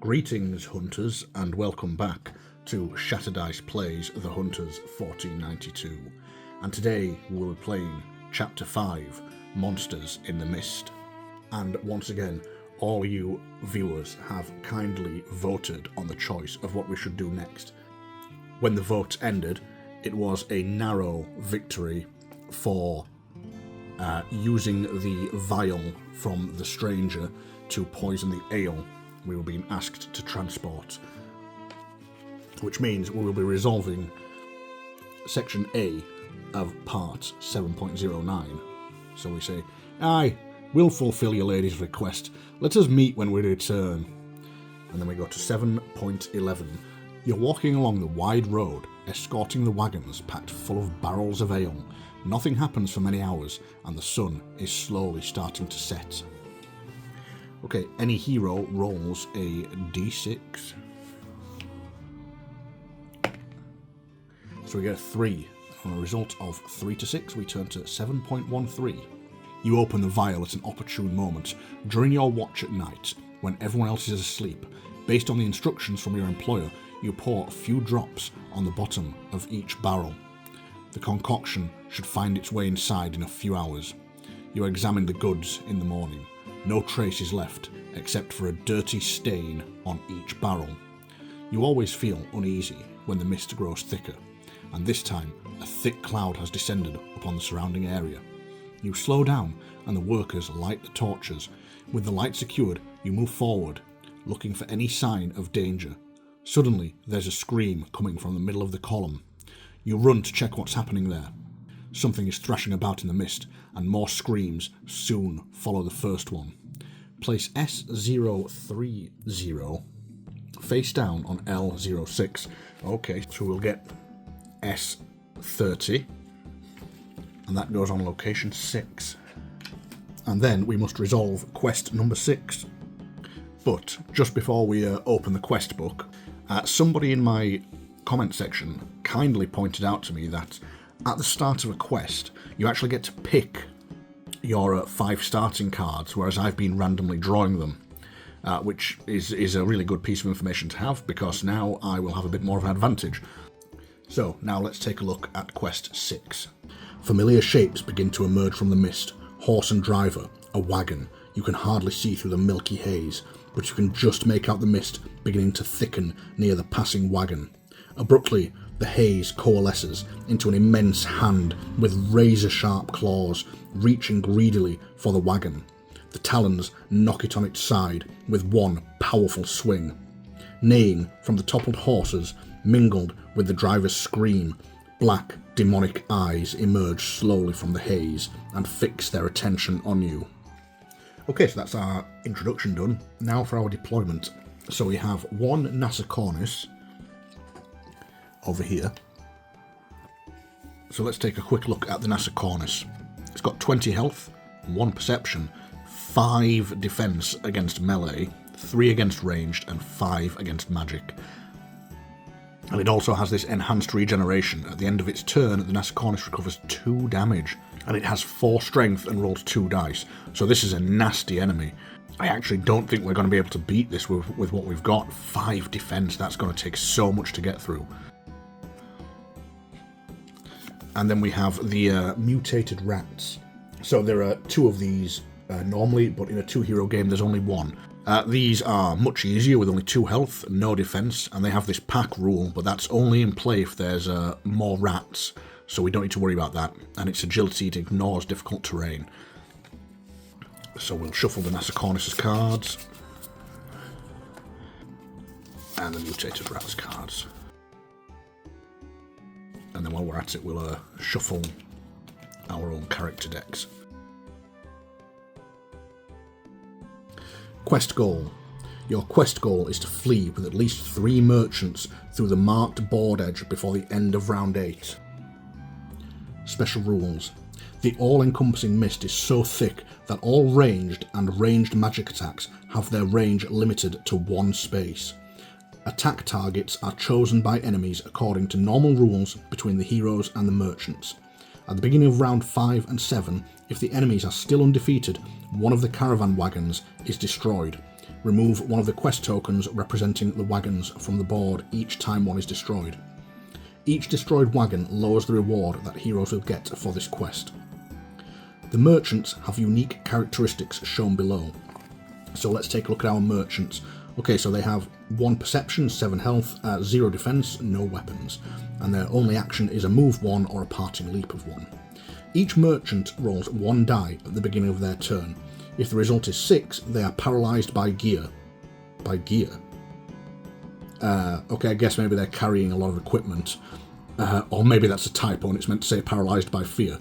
Greetings, Hunters, and welcome back to Shatter Dice Plays The Hunters 1492. And today we'll be playing Chapter 5, Monsters in the Mist. And once again, all you viewers have kindly voted on the choice of what we should do next. When the vote ended, it was a narrow victory for using the vial from the stranger to poison the ale we were being asked to transport, which means we will be resolving section A of part 7.09. So we say, "Aye, we'll fulfill your lady's request. Let us meet when we return." And then we go to 7.11. You're walking along the wide road, escorting the wagons packed full of barrels of ale. Nothing happens for many hours, and the sun is slowly starting to set. Okay, any hero rolls a d6. So we get a 3. On a result of 3 to 6, we turn to 7.13. You open the vial at an opportune moment, during your watch at night, when everyone else is asleep. Based on the instructions from your employer, you pour a few drops on the bottom of each barrel. The concoction should find its way inside in a few hours. You examine the goods in the morning. No trace is left, except for a dirty stain on each barrel. You always feel uneasy when the mist grows thicker, and this time a thick cloud has descended upon the surrounding area. You slow down, and the workers light the torches. With the light secured, you move forward, looking for any sign of danger. Suddenly, there's a scream coming from the middle of the column. You run to check what's happening there. Something is thrashing about in the mist, and more screams soon follow the first one. Place S030 face down on L06. Okay, so we'll get S30, and that goes on location 6. And then we must resolve quest number 6. But just before we open the quest book, somebody in my comment section kindly pointed out to me that at the start of a quest, you actually get to pick your 5 starting cards, whereas I've been randomly drawing them, which is a really good piece of information to have, because now I will have a bit more of an advantage. So now let's take a look at quest 6. Familiar shapes begin to emerge from the mist. Horse and driver, a wagon. You can hardly see through the milky haze, but you can just make out the mist beginning to thicken near the passing wagon. Abruptly, the haze coalesces into an immense hand with razor-sharp claws reaching greedily for the wagon. The talons knock it on its side with one powerful swing. Neighing from the toppled horses, mingled with the driver's scream, black, demonic eyes emerge slowly from the haze and fix their attention on you. Okay, so that's our introduction done. Now for our deployment. So we have one NASA Cornice over here. So let's take a quick look at the NASA Cornice. It's got 20 health, 1 perception, 5 defense against melee, 3 against ranged, and 5 against magic. And it also has this enhanced regeneration. At the end of its turn, the NASA Cornice recovers 2 damage, and it has 4 strength and rolls 2 dice. So this is a nasty enemy. I actually don't think we're going to be able to beat this with what we've got. 5 defense, that's going to take so much to get through. And then we have the mutated rats. So there are 2 of these normally, but in a 2-hero game there's only 1. These are much easier with only 2 health, no defense, and they have this pack rule, but that's only in play if there's more rats, so we don't need to worry about that. And its agility, it ignores difficult terrain. So we'll shuffle the NASA Cornice's cards, and the mutated rats cards. And then while we're at it, we'll shuffle our own character decks. Quest goal. Your quest goal is to flee with at least 3 merchants through the marked board edge before the end of round 8. Special rules. The all-encompassing mist is so thick that all ranged and ranged magic attacks have their range limited to 1 space. Attack targets are chosen by enemies according to normal rules between the heroes and the merchants. At the beginning of round 5 and 7, if the enemies are still undefeated, one of the caravan wagons is destroyed. Remove one of the quest tokens representing the wagons from the board each time one is destroyed. Each destroyed wagon lowers the reward that heroes will get for this quest. The merchants have unique characteristics shown below. So let's take a look at our merchants. Okay, so they have 1 perception, 7 health, 0 defense, no weapons, and their only action is a move 1 or a parting leap of 1. Each merchant rolls 1 die at the beginning of their turn. If the result is 6, they are paralysed by gear. By gear? Okay, I guess maybe they're carrying a lot of equipment, or maybe that's a typo and it's meant to say paralysed by fear.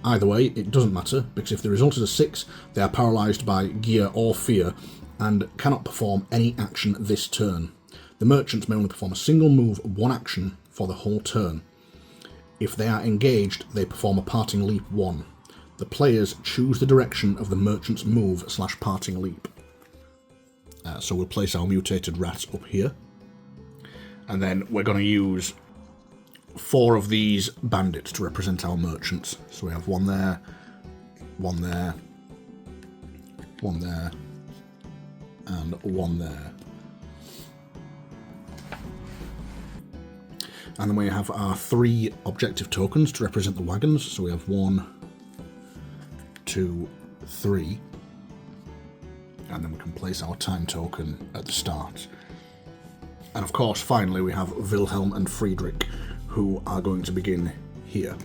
Either way, it doesn't matter, because if the result is a 6, they are paralysed by gear or fear, and cannot perform any action this turn. The merchants may only perform a single move, 1 action, for the whole turn. If they are engaged, they perform a parting leap 1. The players choose the direction of the merchant's move / parting leap. So we'll place our mutated rat up here. And then we're going to use 4 of these bandits to represent our merchants. So we have 1 there, 1 there, 1 there, and 1 there. And then we have our 3 objective tokens to represent the wagons. So we have 1, 2, 3. And then we can place our time token at the start. And of course, finally, we have Wilhelm and Friedrich, who are going to begin here.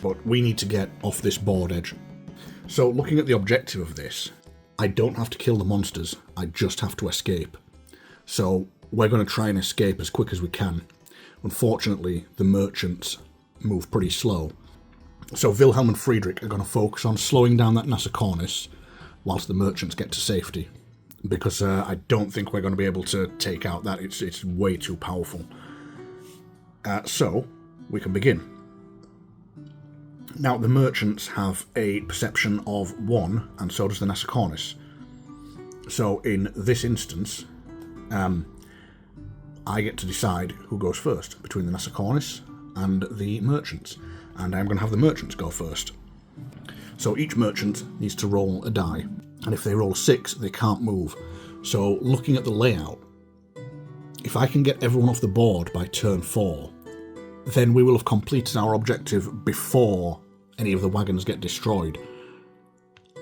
But we need to get off this board edge. So looking at the objective of this, I don't have to kill the monsters, I just have to escape. So we're going to try and escape as quick as we can. Unfortunately, the merchants move pretty slow. So Wilhelm and Friedrich are going to focus on slowing down that Nassacornis whilst the merchants get to safety. Because I don't think we're going to be able to take out that, it's way too powerful. So, we can begin. Now, the merchants have a perception of 1, and so does the Nassacornis. So, in this instance, I get to decide who goes first between the Nassacornis and the merchants. And I'm going to have the merchants go first. So each merchant needs to roll a die. And if they roll 6, they can't move. So looking at the layout, if I can get everyone off the board by turn 4, then we will have completed our objective before any of the wagons get destroyed.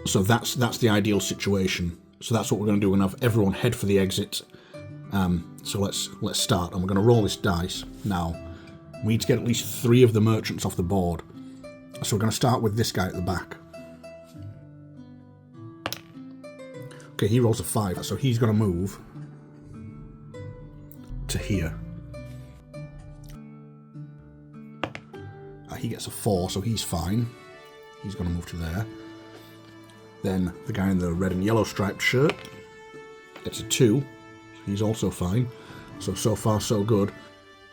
So that's the ideal situation. So that's what we're going to do. We're going to have everyone head for the exit. So let's start. And we're going to roll this dice. Now, we need to get at least 3 of the merchants off the board. So we're going to start with this guy at the back. Okay, he rolls a 5, so he's going to move to here. He gets a 4, so he's fine. He's going to move to there. Then the guy in the red and yellow striped shirt gets a 2, so he's also fine. So far so good.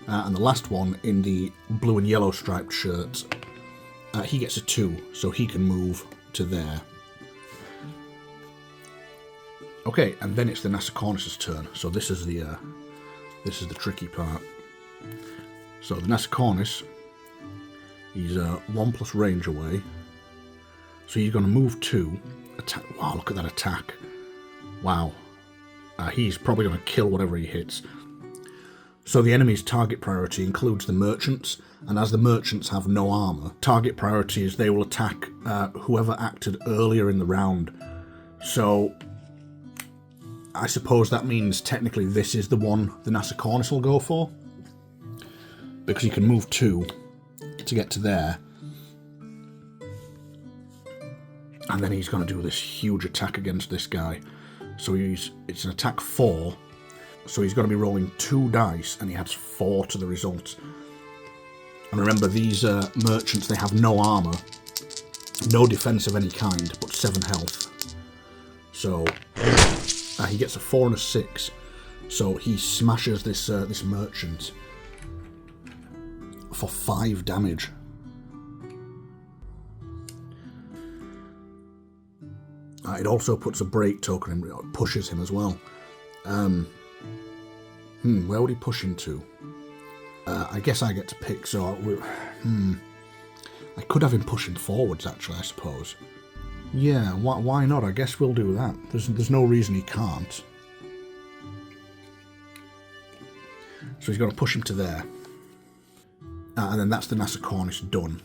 And the last one in the blue and yellow striped shirt, he gets a 2, so he can move to there. Okay, and then it's the Nassacornis' turn. So this is the tricky part. So the Nassacornis, he's 1+ range away. So he's going to move 2. Attack. Wow, look at that attack. Wow. He's probably going to kill whatever he hits. So the enemy's target priority includes the merchants, and as the merchants have no armour, target priority is they will attack whoever acted earlier in the round. So I suppose that means technically this is the one the Nassacornis will go for, because he can move 2 to get to there. And then he's going to do this huge attack against this guy. So it's an attack 4. So he's going to be rolling 2 dice, and he adds 4 to the result. And remember, these merchants, they have no armour, no defence of any kind, but 7 health. So he gets a 4 and a 6. So he smashes this merchant for 5 damage. It also puts a break token in, it pushes him as well. Where would he push into? I guess I get to pick, so I could have him pushing forwards, actually, I suppose. Yeah, why not? I guess we'll do that. There's no reason he can't. So he's got to push him to there. And then that's the NASA Cornice done.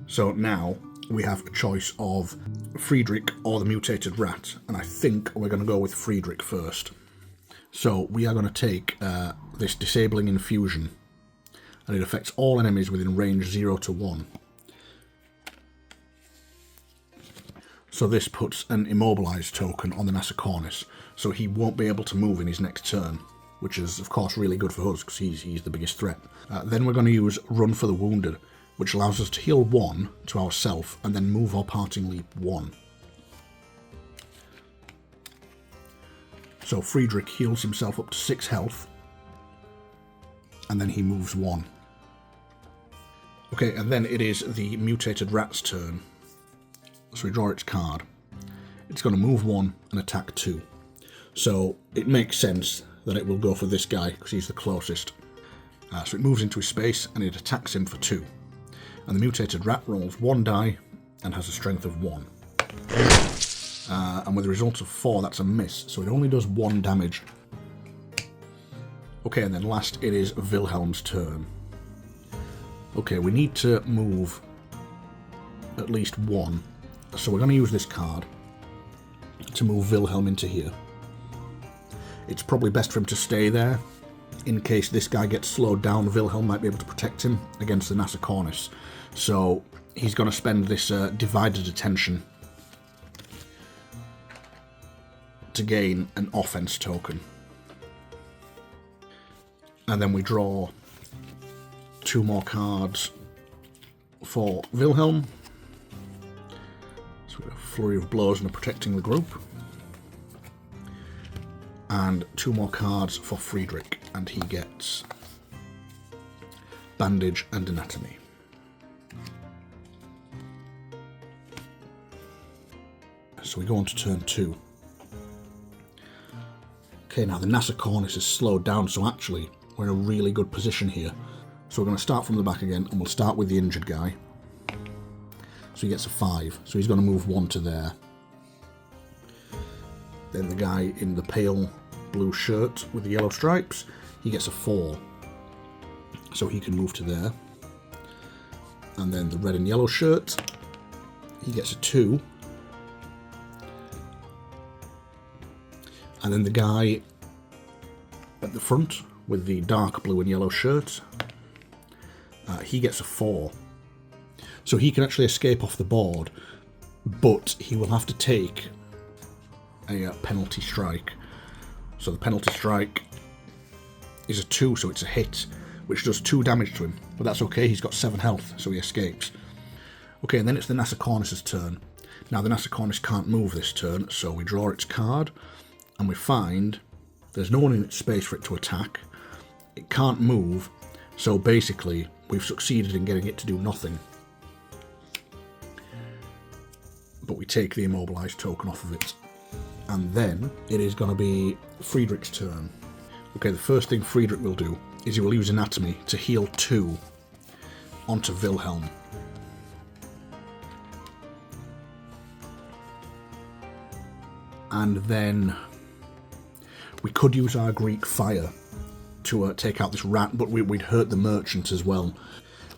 So now we have a choice of Friedrich or the mutated rat. And I think we're going to go with Friedrich first. So we are going to take this disabling infusion. And it affects all enemies within range 0 to 1. So this puts an immobilized token on the NASA Cornice. So he won't be able to move in his next turn. Which is, of course, really good for us, because he's the biggest threat. Then we're going to use Run for the Wounded, which allows us to heal 1 to ourselves, and then move our parting leap 1. So Friedrich heals himself up to 6 health, and then he moves 1. Okay, and then it is the mutated rat's turn. So we draw its card. It's going to move 1 and attack 2. So it makes sense that it will go for this guy, because he's the closest. So it moves into his space, and it attacks him for 2. And the mutated rat rolls 1 die, and has a strength of 1. And with a result of 4, that's a miss, so it only does 1 damage. Okay, and then last, it is Wilhelm's turn. Okay, we need to move at least 1. So we're going to use this card to move Wilhelm into here. It's probably best for him to stay there. In case this guy gets slowed down, Wilhelm might be able to protect him against the NASA Cornice. So he's going to spend this divided attention to gain an offense token. And then we draw 2 more cards for Wilhelm. So we have a flurry of blows and a protecting the group. And 2 more cards for Friedrich, and he gets Bandage and Anatomy. So we go on to turn 2. Okay, now the NASA Cornice is slowed down, so actually we're in a really good position here. So we're going to start from the back again, and we'll start with the injured guy. So he gets a 5, so he's going to move 1 to there. Then the guy in the pale blue shirt with the yellow stripes, he gets a 4. So he can move to there. And then the red and yellow shirt, he gets a 2. And then the guy at the front with the dark blue and yellow shirt, he gets a 4. So he can actually escape off the board, but he will have to take a penalty strike. So the penalty strike is a 2, so it's a hit, which does 2 damage to him. But that's okay, he's got 7 health, so he escapes. Okay, and then it's the NASA Cornice's turn. Now the NASA Cornice can't move this turn, so we draw its card, and we find there's no one in its space for it to attack. It can't move, so basically we've succeeded in getting it to do nothing. But we take the immobilized token off of it. And then it is going to be Friedrich's turn. Okay, the first thing Friedrich will do is he will use Anatomy to heal 2 onto Wilhelm. And then we could use our Greek fire to take out this rat, but we'd hurt the merchant as well.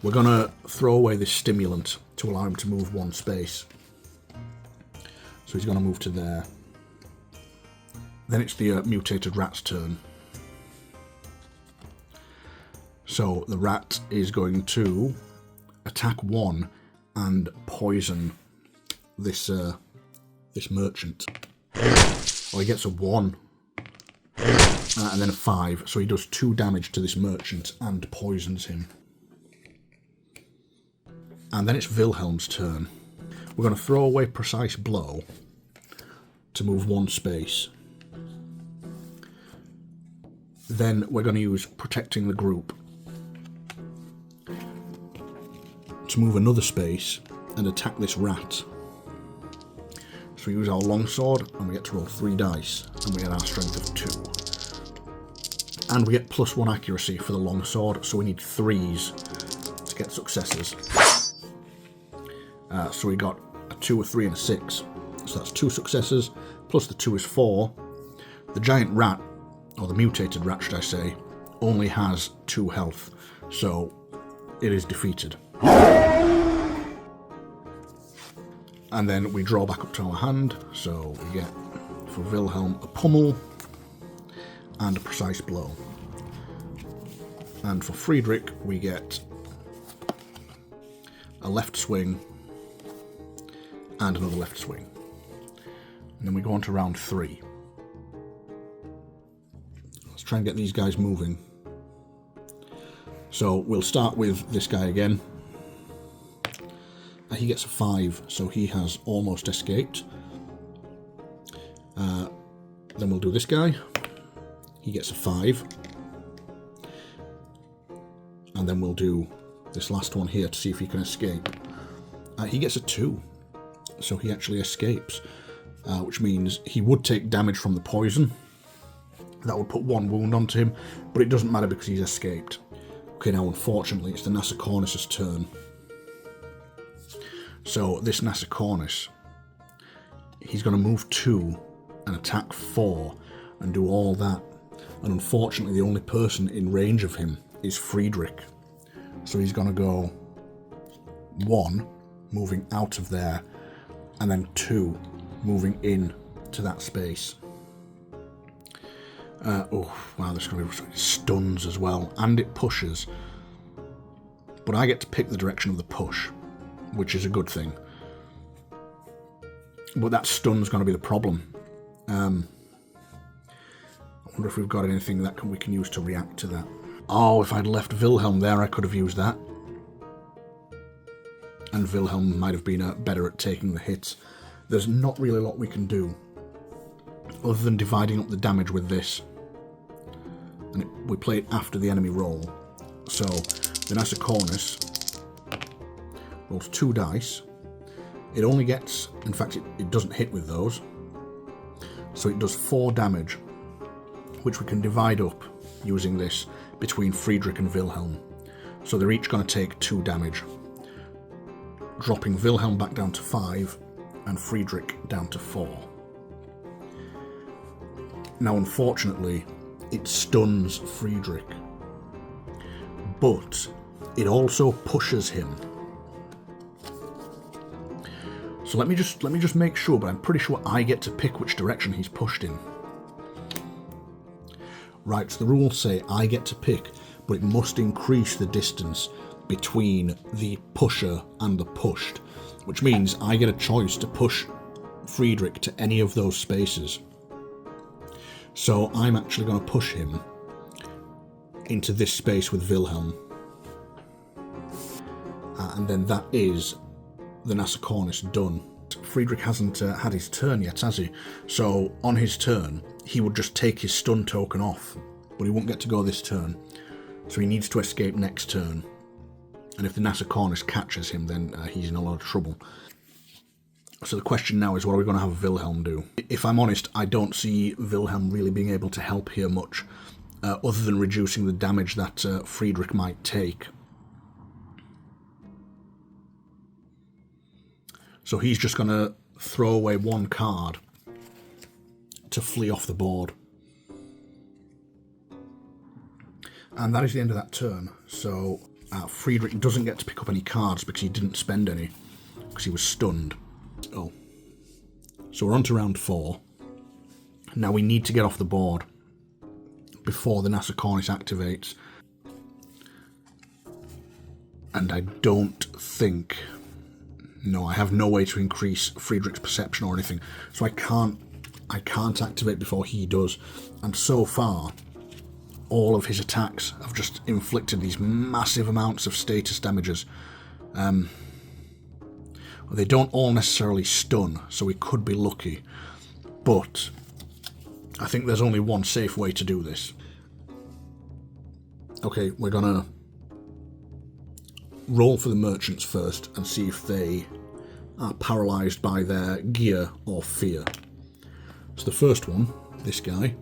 We're going to throw away this stimulant to allow him to move 1 space. So he's going to move to there. Then it's the mutated rat's turn. So the rat is going to attack 1 and poison this this merchant. Oh, he gets a 1. And then a 5. So he does 2 damage to this merchant and poisons him. And then it's Wilhelm's turn. We're going to throw away Precise Blow to move 1 space. Then we're going to use Protecting the Group to move another space and attack this rat. So we use our longsword and we get to roll 3 dice and we get our strength of 2. And we get +1 accuracy for the longsword, so we need 3s to get successes. So we got a 2, a 3 and a 6. So that's 2 successes, plus the 2 is 4. The giant rat, or the mutated rat should I say, only has 2 health, so it is defeated. And then we draw back up to our hand, so we get, for Wilhelm, a pummel and a precise blow. And for Friedrich, we get a left swing and another left swing. And then we go on to round 3. Let's try and get these guys moving. So we'll start with this guy again. He gets a 5, so he has almost escaped. Then we'll do this guy. He gets a 5. And then we'll do this last one here to see if he can escape. He gets a 2, so he actually escapes, which means he would take damage from the poison. That would put 1 wound onto him, but it doesn't matter because he's escaped. Okay, now unfortunately it's the Nasicornis' turn. So this Nasicornis, he's going to move 2 and attack 4 and do all that. And unfortunately the only person in range of him is Friedrich. So he's going to go 1, moving out of there, and then 2, moving in to that space. Oh, wow, there's going to be stuns as well, and it pushes. But I get to pick the direction of the push, which is a good thing. But that stun's going to be the problem. I wonder if we've got anything that we can use to react to that. Oh, if I'd left Wilhelm there, I could have used that. And Wilhelm might have been better at taking the hits. There's not really a lot we can do, other than dividing up the damage with this. And we play it after the enemy roll. So, the Nasicornis rolls 2 dice. It only gets, in fact it doesn't hit with those, so it does 4 damage, which we can divide up using this between Friedrich and Wilhelm. So they're each going to take 2 damage, dropping Wilhelm back down to 5 and Friedrich down to 4. Now unfortunately it stuns Friedrich, but it also pushes him. So let me just make sure, but I'm pretty sure I get to pick which direction he's pushed in. Right, so the rules say I get to pick, but it must increase the distance between the pusher and the pushed, which means I get a choice to push Friedrich to any of those spaces. So I'm actually going to push him into this space with Wilhelm. And then that is the Nasicornis done. Friedrich hasn't had his turn yet, has he? So on his turn, he would just take his stun token off, but he won't get to go this turn. So he needs to escape next turn. And if the Nasicornis catches him, then he's in a lot of trouble. So the question now is, what are we going to have Wilhelm do? If I'm honest, I don't see Wilhelm really being able to help here much, other than reducing the damage that Friedrich might take. So he's just going to throw away 1 card to flee off the board. And that is the end of that turn. So Friedrich doesn't get to pick up any cards because he didn't spend any, because he was stunned. Oh. So we're on to round 4. Now we need to get off the board before the Nasicornis activates. And I don't think... No, I have no way to increase Friedrich's perception or anything, so I can't activate before he does. And so far, all of his attacks have just inflicted these massive amounts of status damages. They don't all necessarily stun, so we could be lucky, but I think there's only one safe way to do this. Okay, we're gonna roll for the merchants first and see if they are paralysed by their gear or fear. So the first one, this guy,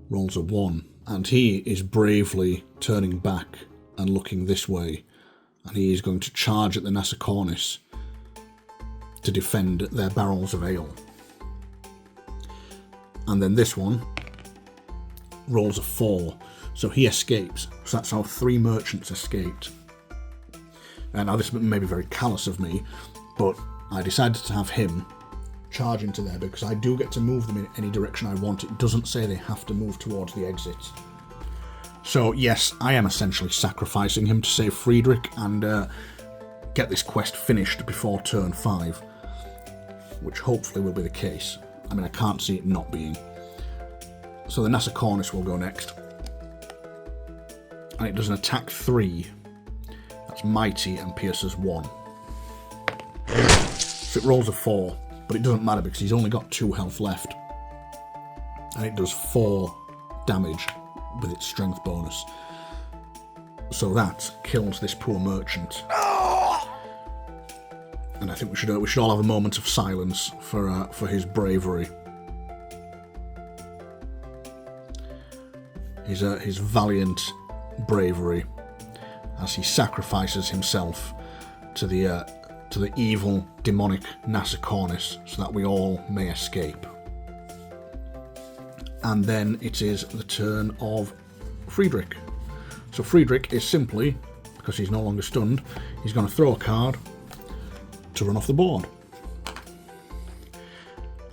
rolls a 1, and he is bravely turning back and looking this way, and he is going to charge at the Nasicornis to defend their barrels of ale. And then this one rolls a 4, so he escapes. So that's how 3 merchants escaped. And now this may be very callous of me, but I decided to have him charge into there because I do get to move them in any direction I want. It doesn't say they have to move towards the exit. So yes, I am essentially sacrificing him to save Friedrich and get this quest finished before turn 5, which hopefully will be the case. I mean, I can't see it not being. So the Nasa Cornice will go next. And it does an attack 3. That's mighty and pierces 1. So it rolls a 4, but it doesn't matter because he's only got 2 health left. And it does 4 damage with its strength bonus. So that kills this poor merchant. And I think we should all have a moment of silence for his bravery. His valiant bravery as he sacrifices himself to the evil demonic Nasa Cornice so that we all may escape. And then it is the turn of Friedrich. So Friedrich is simply, because he's no longer stunned, he's going to throw a card to run off the board.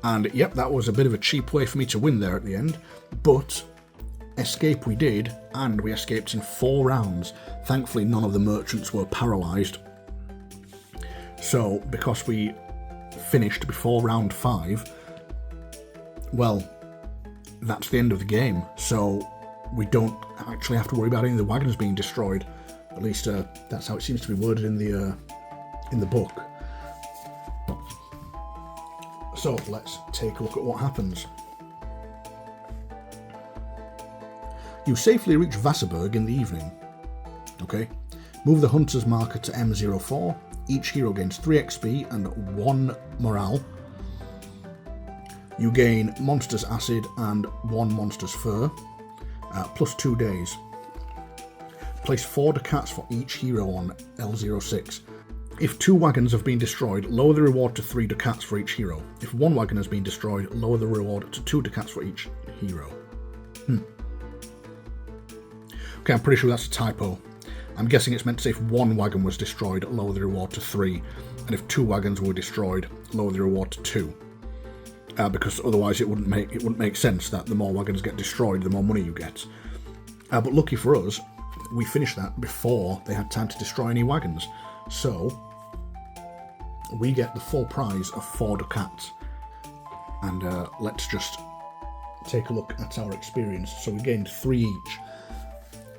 And yep, that was a bit of a cheap way for me to win there at the end, but escape we did, and we escaped in 4 rounds. Thankfully none of the merchants were paralysed. So because we finished before round 5, well, that's the end of the game. So we don't actually have to worry about any of the wagons being destroyed. At least that's how it seems to be worded in the book. So let's take a look at what happens. You safely reach Vassberg in the evening. Okay. Move the Hunter's marker to M04. Each hero gains 3 XP and 1 morale. You gain Monster's Acid and 1 Monster's Fur, plus 2 days. Place 4 ducats for each hero on L06. If 2 wagons have been destroyed, lower the reward to 3 ducats for each hero. If 1 wagon has been destroyed, lower the reward to 2 ducats for each hero. Okay, I'm pretty sure that's a typo. I'm guessing it's meant to say if 1 wagon was destroyed, lower the reward to 3, and if 2 wagons were destroyed, lower the reward to 2. Because otherwise it wouldn't make sense that the more wagons get destroyed, the more money you get. But lucky for us, we finished that before they had time to destroy any wagons. So we get the full prize of 4 ducats. And let's just take a look at our experience. So we gained 3 each,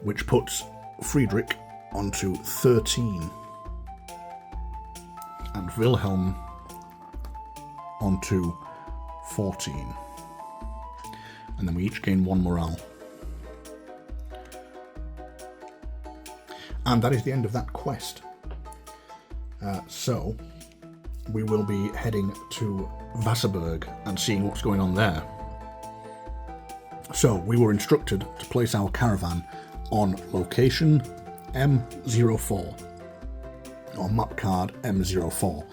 which puts Friedrich onto 13 and Wilhelm onto 14. And then we each gain 1 morale. And that is the end of that quest. So we will be heading to Vassberg and seeing what's going on there. So we were instructed to place our caravan on location M04, or map card M04,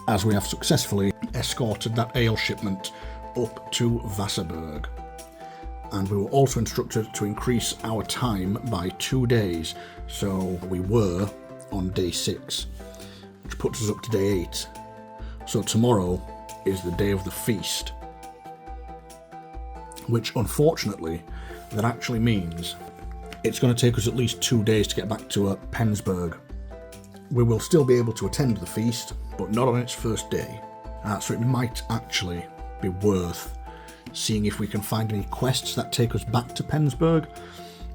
as we have successfully escorted that ale shipment up to Vassberg. And we were also instructed to increase our time by 2 days, so we were on day 6, which puts us up to day 8. So tomorrow is the day of the feast, which unfortunately that actually means it's going to take us at least 2 days to get back to Penzberg. We will still be able to attend the feast, but not on its first day. So it might actually be worth seeing if we can find any quests that take us back to Penzberg.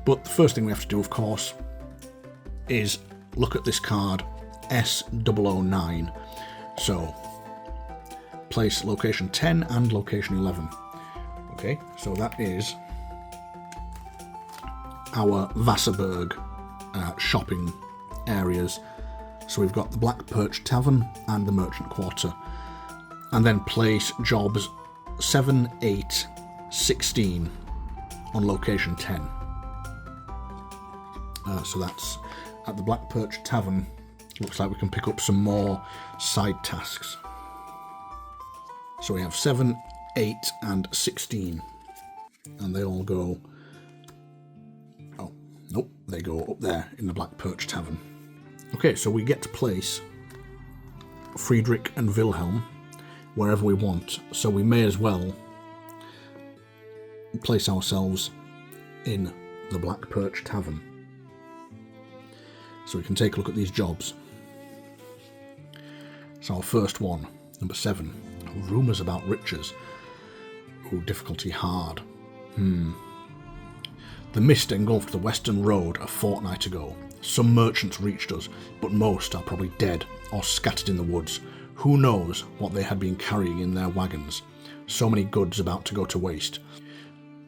But the first thing we have to do, of course, is look at this card, S009. So, place location 10 and location 11. Okay, so that is our Vassberg shopping areas. So we've got the Black Perch Tavern and the Merchant Quarter. And then place jobs 7, 8, 16 on location 10. So that's at the Black Perch Tavern. Looks like we can pick up some more side tasks. So we have 7, 8 and 16. And they all go... Oh, nope, they go up there in the Black Perch Tavern. Okay, so we get to place Friedrich and Wilhelm wherever we want. So we may as well place ourselves in the Black Perch Tavern. So we can take a look at these jobs. So our first one, number 7, rumours about riches. Ooh, difficulty hard. The mist engulfed the Western Road a fortnight ago. Some merchants reached us, but most are probably dead or scattered in the woods. Who knows what they had been carrying in their wagons? So many goods about to go to waste.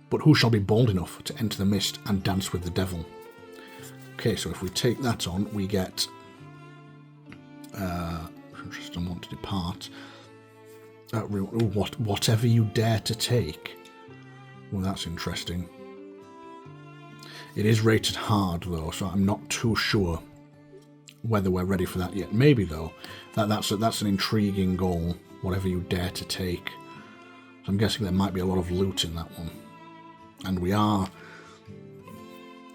But who shall be bold enough to enter the mist and dance with the devil? Okay, so if we take that on, we get... interested and want to depart. Whatever you dare to take. Well, that's interesting. It is rated hard, though, so I'm not too sure whether we're ready for that yet. Maybe, though. That's an intriguing goal. Whatever you dare to take. So I'm guessing there might be a lot of loot in that one. And we are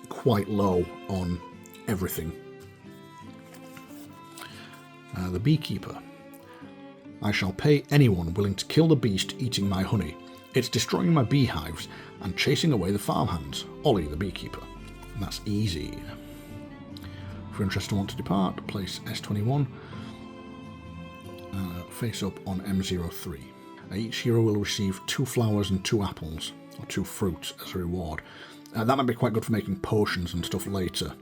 quite low on everything. The beekeeper. I shall pay anyone willing to kill the beast eating my honey. It's destroying my beehives and chasing away the farmhands. Ollie, the beekeeper. And that's easy. If you're interested and want to depart, place S21. Face up on M03. Each hero will receive 2 flowers and 2 apples, or 2 fruits as a reward. That might be quite good for making potions and stuff later.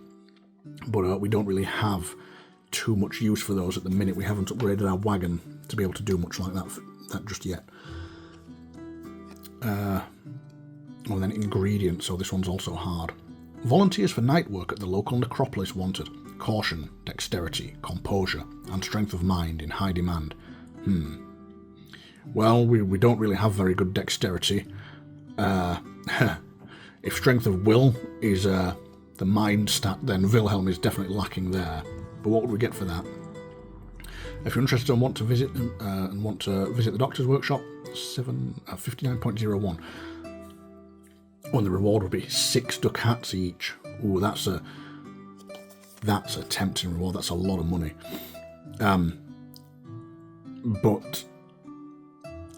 But we don't really have too much use for those at the minute. We haven't upgraded our wagon to be able to do much like that just yet. Oh, then ingredients, so this one's also hard. Volunteers for night work at the local necropolis wanted. Caution, dexterity, composure, and strength of mind in high demand. Well, we don't really have very good dexterity. If strength of will is the mind stat, then Wilhelm is definitely lacking there. But what would we get for that? If you're interested and want to visit the doctor's workshop, 59.01. Oh, and the reward would be 6 ducats each. Ooh, that's a tempting reward. That's a lot of money. But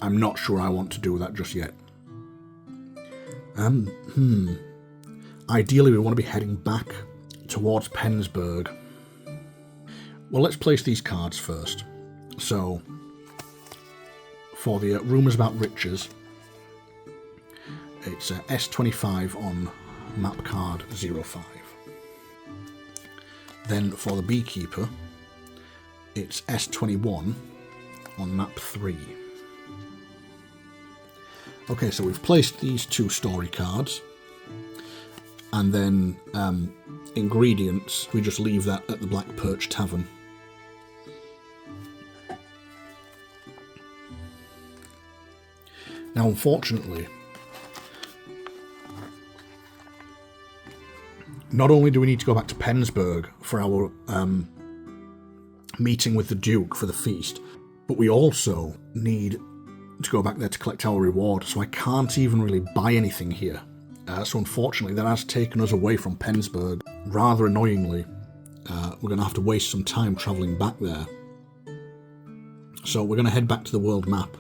I'm not sure I want to do that just yet. Ideally, we want to be heading back towards Penzberg. Well, let's place these cards first. So, for the rumours about riches, it's S25 on map card 05. Then for the beekeeper, it's S21 on map 3. Okay, so we've placed these 2 story cards, and then ingredients, we just leave that at the Black Perch Tavern. Now, unfortunately, not only do we need to go back to Penzberg for our meeting with the Duke for the feast, but we also need to go back there to collect our reward, so I can't even really buy anything here. So unfortunately, that has taken us away from Penzberg. Rather annoyingly, we're going to have to waste some time travelling back there. So we're going to head back to the world map.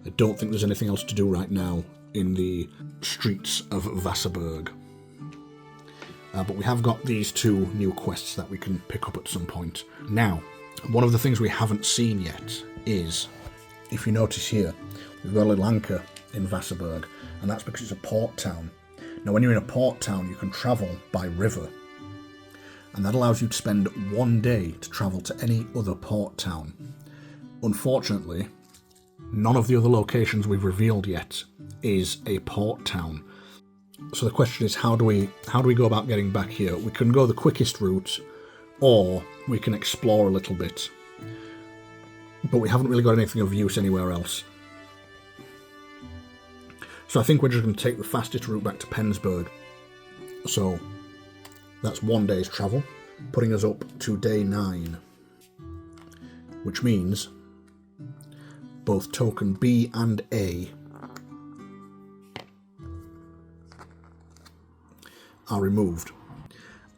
I don't think there's anything else to do right now in the streets of Vassberg. But we have got these 2 new quests that we can pick up at some point. Now, one of the things we haven't seen yet is, if you notice here, we've got a little anchor in Vassberg, and that's because it's a port town. Now, when you're in a port town, you can travel by river, and that allows you to spend 1 day to travel to any other port town. Unfortunately, none of the other locations we've revealed yet is a port town. So the question is, how do we go about getting back here? We can go the quickest route, or we can explore a little bit. But we haven't really got anything of use anywhere else. So I think we're just going to take the fastest route back to Penzberg. So that's 1 day's travel, putting us up to day 9. Which means both token B and A are removed.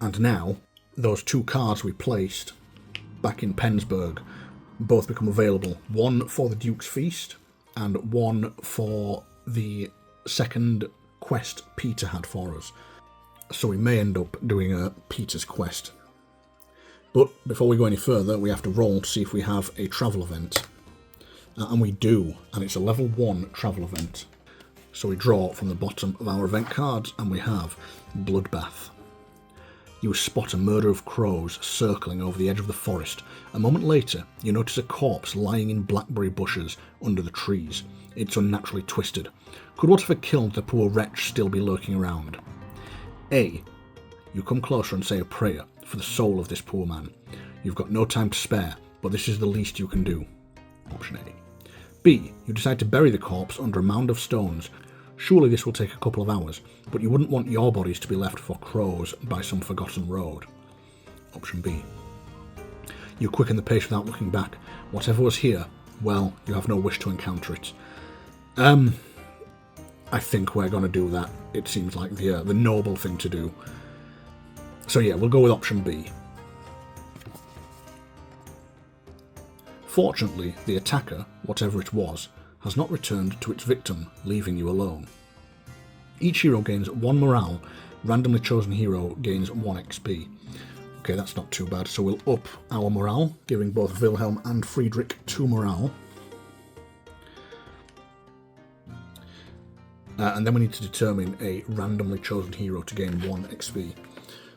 And now, those 2 cards we placed back in Penzberg both become available. One for the Duke's Feast, and one for the second quest Peter had for us. So we may end up doing a Peter's quest. But before we go any further, we have to roll to see if we have a travel event. And we do, and it's a level 1 travel event. So we draw from the bottom of our event cards, and we have Bloodbath. You spot a murder of crows circling over the edge of the forest. A moment later, you notice a corpse lying in blackberry bushes under the trees. It's unnaturally twisted. Could whatever killed the poor wretch still be lurking around? A. You come closer and say a prayer for the soul of this poor man. You've got no time to spare, but this is the least you can do. Option A. B. You decide to bury the corpse under a mound of stones. Surely this will take a couple of hours, but you wouldn't want your bodies to be left for crows by some forgotten road. Option B. You quicken the pace without looking back. Whatever was here, well, you have no wish to encounter it. I think we're going to do that. It seems like the noble thing to do. So yeah, we'll go with option B. Fortunately, the attacker, whatever it was, has not returned to its victim, leaving you alone. Each hero gains 1 morale. Randomly chosen hero gains 1 XP. Okay, that's not too bad. So we'll up our morale, giving both Wilhelm and Friedrich 2 morale. And then we need to determine a randomly chosen hero to gain 1 XP.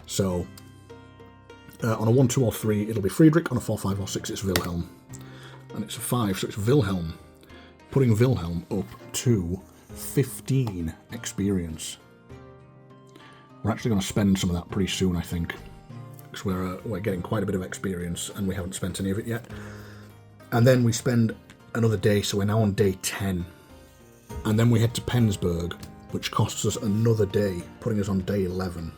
So, on a 1, 2 or 3, it'll be Friedrich. On a 4, 5 or 6, it's Wilhelm. And it's a 5, so it's Wilhelm. Putting Wilhelm up to 15 experience. We're actually going to spend some of that pretty soon, I think. Because we're getting quite a bit of experience and we haven't spent any of it yet. And then we spend another day, so we're now on day 10. And then we head to Penzberg, which costs us another day, putting us on day 11.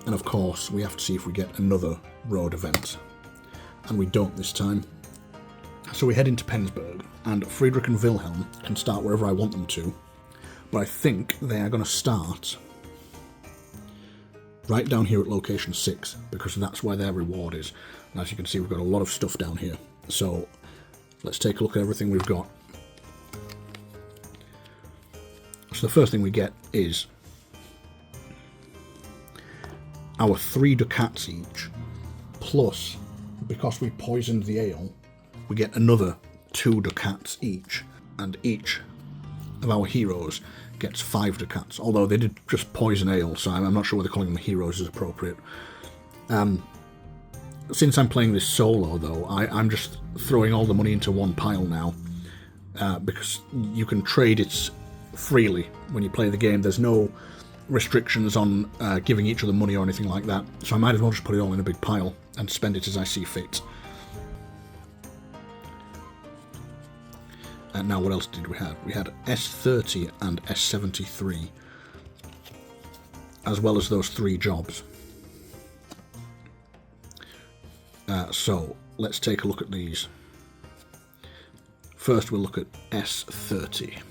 And of course, we have to see if we get another road event. And we don't this time. So we head into Penzberg, and Friedrich and Wilhelm can start wherever I want them to. But I think they are going to start right down here at location 6, because that's where their reward is. And as you can see, we've got a lot of stuff down here. So let's take a look at everything we've got. So the first thing we get is our 3 ducats each, plus, because we poisoned the ale, we get another 2 ducats each, and each of our heroes gets 5 ducats, although they did just poison ale, so I'm not sure whether calling them heroes is appropriate. Since I'm playing this solo, though, I'm just throwing all the money into one pile now, because you can trade it freely when you play the game. There's no restrictions on giving each other money or anything like that, so I might as well just put it all in a big pile and spend it as I see fit. And now what else did we have? We had S30 and S73, as well as those 3 jobs. So let's take a look at these. First we'll look at S30.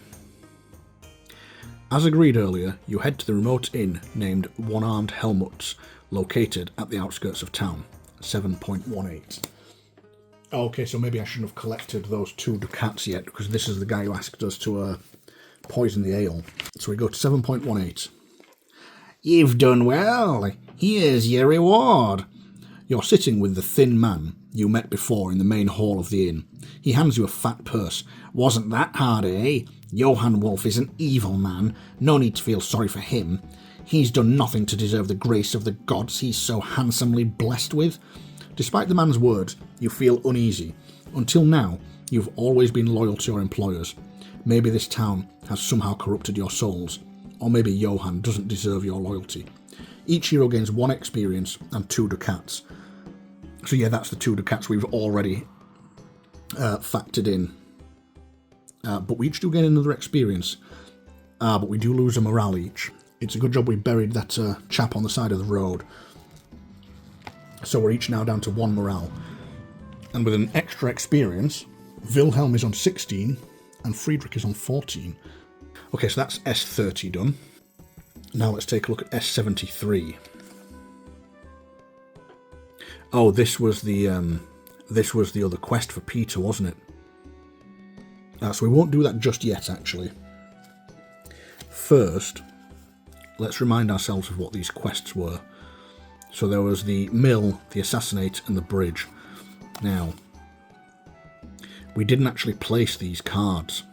As agreed earlier, you head to the remote inn named One-Armed Helmut's, located at the outskirts of town. 7.18. Okay, so maybe I shouldn't have collected those 2 ducats yet, because this is the guy who asked us to poison the ale. So we go to 7.18. You've done well. Here's your reward. You're sitting with the thin man you met before in the main hall of the inn. He hands you a fat purse. Wasn't that hard, eh? Johann Wolf is an evil man. No need to feel sorry for him. He's done nothing to deserve the grace of the gods he's so handsomely blessed with. Despite the man's words, you feel uneasy. Until now, you've always been loyal to your employers. Maybe this town has somehow corrupted your souls. Or maybe Johann doesn't deserve your loyalty. Each hero gains 1 experience and 2 ducats. So yeah, that's the 2 ducats we've already factored in. But we each do gain another experience. But we do lose a morale each. It's a good job we buried that chap on the side of the road. So we're each now down to 1 morale. And with an extra experience, Wilhelm is on 16, and Friedrich is on 14. Okay, so that's S30 done. Now let's take a look at S73. Oh, this was the other quest for Peter, wasn't it? So we won't do that just yet, actually. First, let's remind ourselves of what these quests were. So there was the mill, the assassinate, and the bridge. Now, we didn't actually place these cards.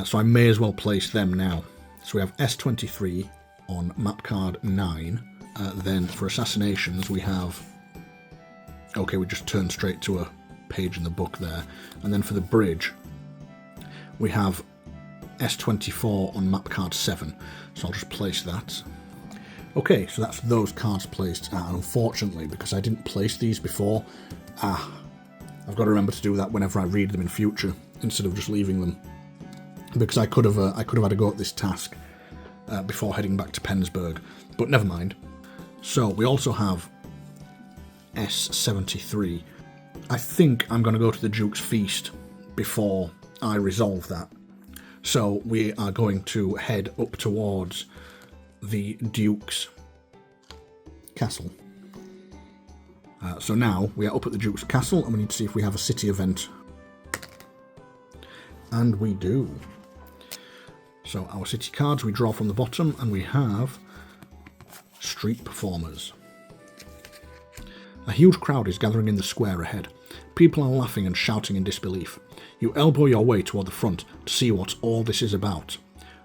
So I may as well place them now. So we have S23 on map card 9. Then for assassinations we have... Okay, we just turned straight to a page in the book there. And then for the bridge, we have S24 on map card 7. So I'll just place that. Okay, so that's those cards placed. And unfortunately, because I didn't place these before, I've got to remember to do that whenever I read them in future, instead of just leaving them. Because I could have had a go at this task before heading back to Penzberg. But never mind. So we also have S73. I think I'm going to go to the Duke's Feast before I resolve that. So we are going to head up towards the Duke's Castle. So now we are up at the Duke's Castle and we need to see if we have a city event. And we do. So our city cards we draw from the bottom and we have street performers. A huge crowd is gathering in the square ahead. People are laughing and shouting in disbelief. You elbow your way toward the front to see what all this is about.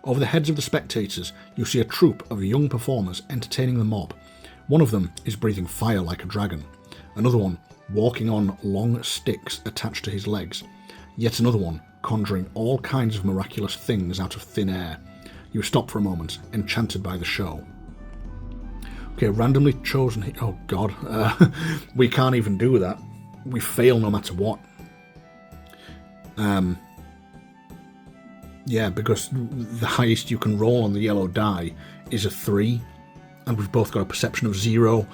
Over the heads of the spectators, you see a troupe of young performers entertaining the mob. One of them is breathing fire like a dragon. Another one walking on long sticks attached to his legs. Yet another one conjuring all kinds of miraculous things out of thin air. You stop for a moment, enchanted by the show. Okay, randomly chosen... Oh god, we can't even do that. We fail no matter what. Yeah, because the highest you can roll on the yellow die is a 3, and we've both got a perception of 0,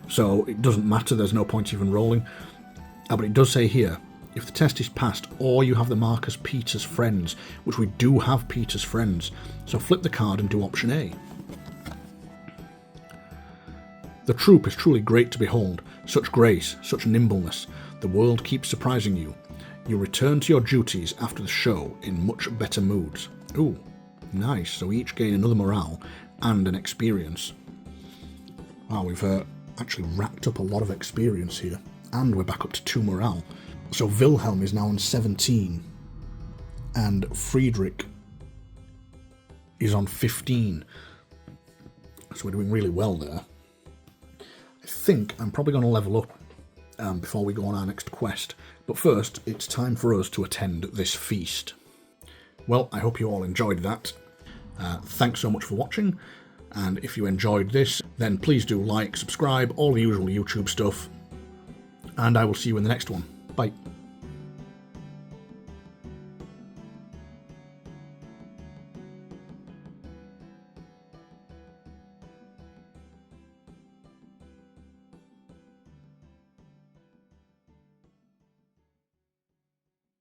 so it doesn't matter, there's no point even rolling. But it does say here, if the test is passed, or you have the mark as Peter's friends, which we do have Peter's friends, so flip the card and do option A. The troupe is truly great to behold, such grace, such nimbleness, the world keeps surprising you. You return to your duties after the show in much better moods. Ooh, nice, so we each gain another morale and an experience. Wow, we've actually racked up a lot of experience here, and we're back up to 2 morale. So Wilhelm is now on 17, and Friedrich is on 15. So we're doing really well there. I think I'm probably going to level up before we go on our next quest. But first, it's time for us to attend this feast. Well, I hope you all enjoyed that. Thanks so much for watching. And if you enjoyed this, then please do like, subscribe, all the usual YouTube stuff. And I will see you in the next one. Bye.